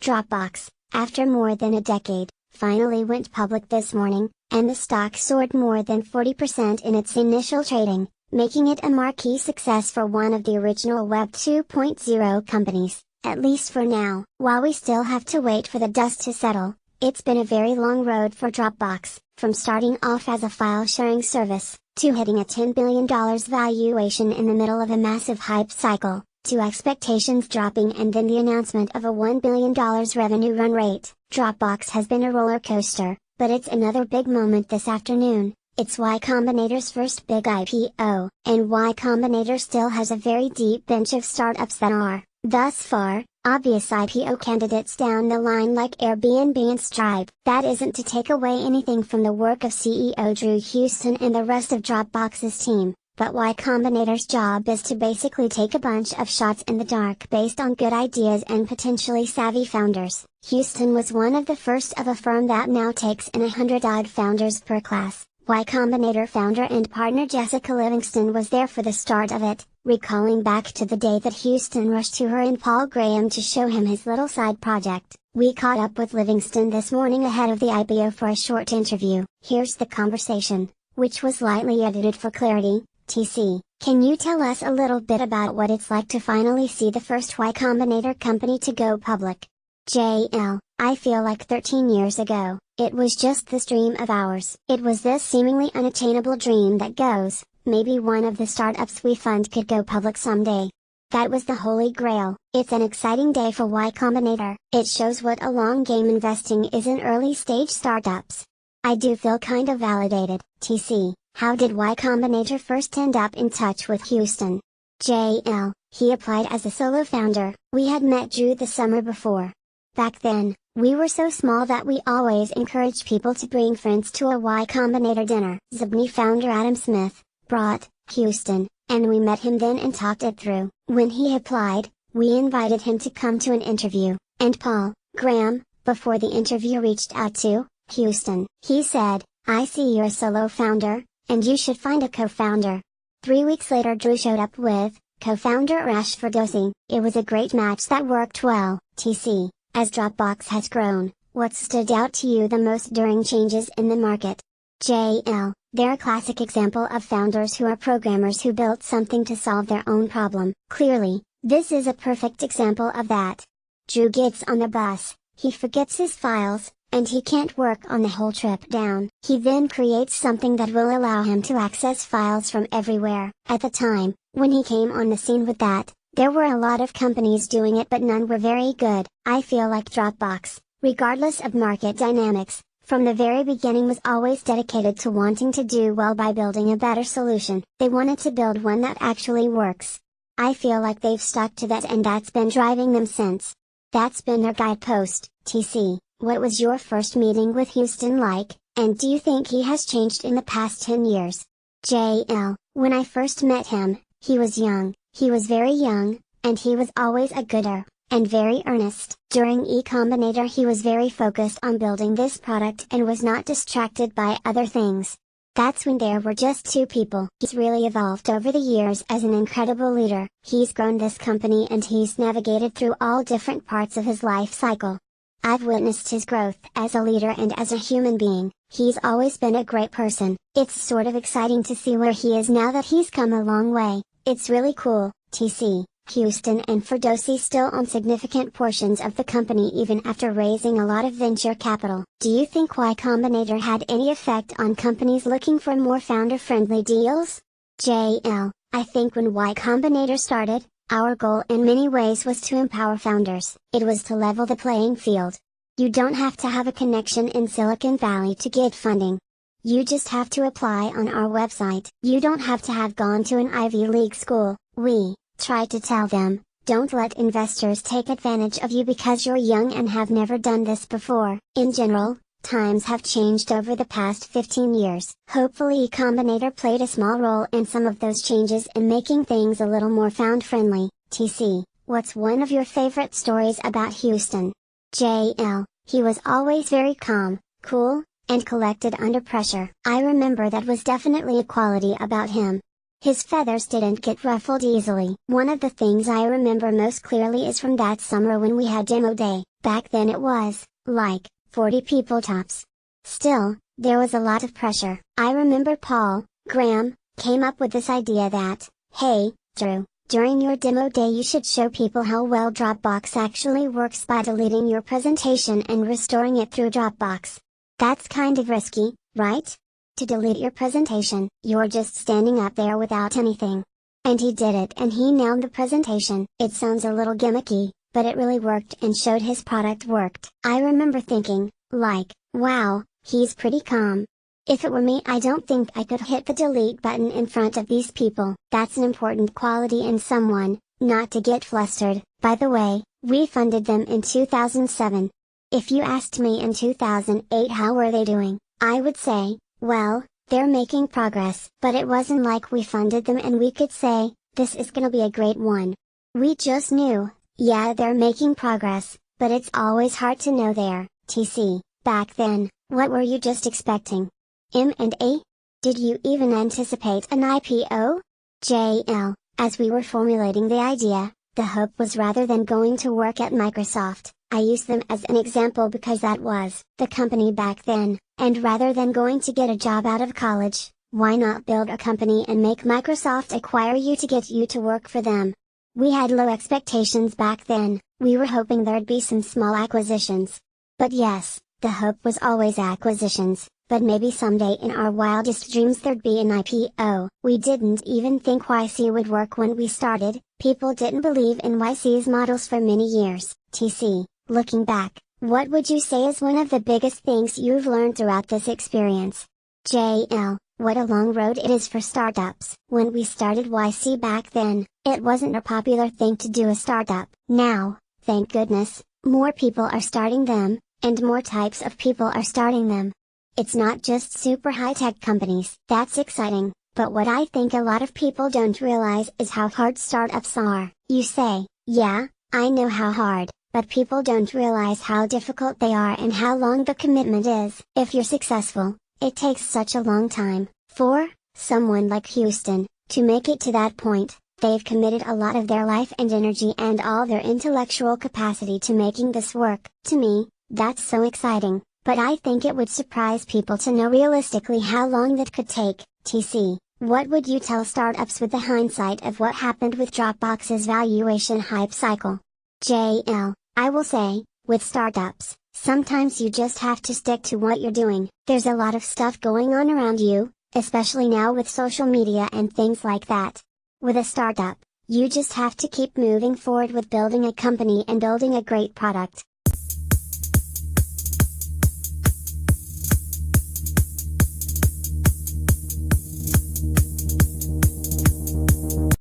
Dropbox, after more than a decade, finally went public this morning, and the stock soared more than 40% in its initial trading, making it a marquee success for one of the original Web 2.0 companies, at least for now. While we still have to wait for the dust to settle, it's been a very long road for Dropbox, from starting off as a file-sharing service, to hitting a $10 billion valuation in the middle of a massive hype cycle, to expectations dropping and then the announcement of a $1 billion revenue run rate. Dropbox has been a roller coaster, but it's another big moment this afternoon. It's Y Combinator's first big IPO, and Y Combinator still has a very deep bench of startups that are, thus far, obvious IPO candidates down the line like Airbnb and Stripe. That isn't to take away anything from the work of CEO Drew Houston and the rest of Dropbox's team, but Y Combinator's job is to basically take a bunch of shots in the dark based on good ideas and potentially savvy founders. Houston was one of the first of a firm that now takes in 100-odd founders per class. Y Combinator founder and partner Jessica Livingston was there for the start of it, recalling back to the day that Houston rushed to her and Paul Graham to show him his little side project. We caught up with Livingston this morning ahead of the IPO for a short interview. Here's the conversation, which was lightly edited for clarity. TC, can you tell us a little bit about what it's like to finally see the first Y Combinator company to go public? JL, I feel like 13 years ago, it was just this dream of ours. It was this seemingly unattainable dream that goes, maybe one of the startups we fund could go public someday. That was the holy grail. It's an exciting day for Y Combinator. It shows what a long game investing is in early stage startups. I do feel kind of validated. TC, how did Y Combinator first end up in touch with Houston? JL, he applied as a solo founder. We had met Drew the summer before. Back then, we were so small that we always encouraged people to bring friends to a Y Combinator dinner. Zibney founder Adam Smith brought Houston, and we met him then and talked it through. When he applied, we invited him to come to an interview, and Paul Graham, before the interview, reached out to Houston. He said, "I see you're a solo founder, and you should find a co-founder." 3 weeks later Drew showed up with co-founder Arash Ferdowsi. It was a great match that worked well. TC, as Dropbox has grown, what stood out to you the most during changes in the market? JL, they're a classic example of founders who are programmers who built something to solve their own problem. Clearly, this is a perfect example of that. Drew gets on the bus, he forgets his files, and he can't work on the whole trip down. He then creates something that will allow him to access files from everywhere. At the time, when he came on the scene with that, there were a lot of companies doing it but none were very good. I feel like Dropbox, regardless of market dynamics, from the very beginning was always dedicated to wanting to do well by building a better solution. They wanted to build one that actually works. I feel like they've stuck to that and that's been driving them since. That's been their guidepost. TC, what was your first meeting with Houston like, and do you think he has changed in the past 10 years? JL, when I first met him, he was young. He was very young, and he was always a gooder, and very earnest. During Y Combinator he was very focused on building this product and was not distracted by other things. That's when there were just two people. He's really evolved over the years as an incredible leader. He's grown this company and he's navigated through all different parts of his life cycle. I've witnessed his growth as a leader and as a human being. He's always been a great person. It's sort of exciting to see where he is now that he's come a long way. It's really cool. TC, Houston and Ferdowsi still own significant portions of the company even after raising a lot of venture capital. Do you think Y Combinator had any effect on companies looking for more founder-friendly deals? JL, I think when Y Combinator started, our goal in many ways was to empower founders. It was to level the playing field. You don't have to have a connection in Silicon Valley to get funding. You just have to apply on our website. You don't have to have gone to an Ivy League school. We try to tell them, don't let investors take advantage of you because you're young and have never done this before. In general, times have changed over the past 15 years. Hopefully Y Combinator played a small role in some of those changes in making things a little more found-friendly. TC, what's one of your favorite stories about Houston? JL, he was always very calm, cool, and collected under pressure. I remember that was definitely a quality about him. His feathers didn't get ruffled easily. One of the things I remember most clearly is from that summer when we had demo day. Back then it was, like, 40 people tops. Still, there was a lot of pressure. I remember Paul Graham came up with this idea that, hey, Drew, during your demo day you should show people how well Dropbox actually works by deleting your presentation and restoring it through Dropbox. That's kind of risky, right? To delete your presentation, you're just standing up there without anything. And he did it and he nailed the presentation. It sounds a little gimmicky, but it really worked and showed his product worked. I remember thinking, like, wow, he's pretty calm. If it were me, I don't think I could hit the delete button in front of these people. That's an important quality in someone, not to get flustered. By the way, we funded them in 2007. If you asked me in 2008 how were they doing, I would say, well, they're making progress. But it wasn't like we funded them and we could say, this is gonna be a great one. We just knew, yeah, they're making progress, but it's always hard to know their TC. Back then, what were you just expecting? M&A? Did you even anticipate an IPO? JL, as we were formulating the idea, the hope was rather than going to work at Microsoft, I use them as an example because that was the company back then, and rather than going to get a job out of college, why not build a company and make Microsoft acquire you to get you to work for them? We had low expectations back then, we were hoping there'd be some small acquisitions. But yes, the hope was always acquisitions. But maybe someday in our wildest dreams there'd be an IPO. We didn't even think YC would work when we started, people didn't believe in YC's models for many years. TC, looking back, what would you say is one of the biggest things you've learned throughout this experience? JL, what a long road it is for startups. When we started YC back then, it wasn't a popular thing to do a startup. Now, thank goodness, more people are starting them, and more types of people are starting them. It's not just super high-tech companies. That's exciting, but what I think a lot of people don't realize is how hard startups are. You say, yeah, I know how hard, but people don't realize how difficult they are and how long the commitment is. If you're successful, it takes such a long time. For someone like Houston, to make it to that point, they've committed a lot of their life and energy and all their intellectual capacity to making this work. To me, that's so exciting. But I think it would surprise people to know realistically how long that could take. TC, what would you tell startups with the hindsight of what happened with Dropbox's valuation hype cycle? JL, I will say, with startups, sometimes you just have to stick to what you're doing. There's a lot of stuff going on around you, especially now with social media and things like that. With a startup, you just have to keep moving forward with building a company and building a great product.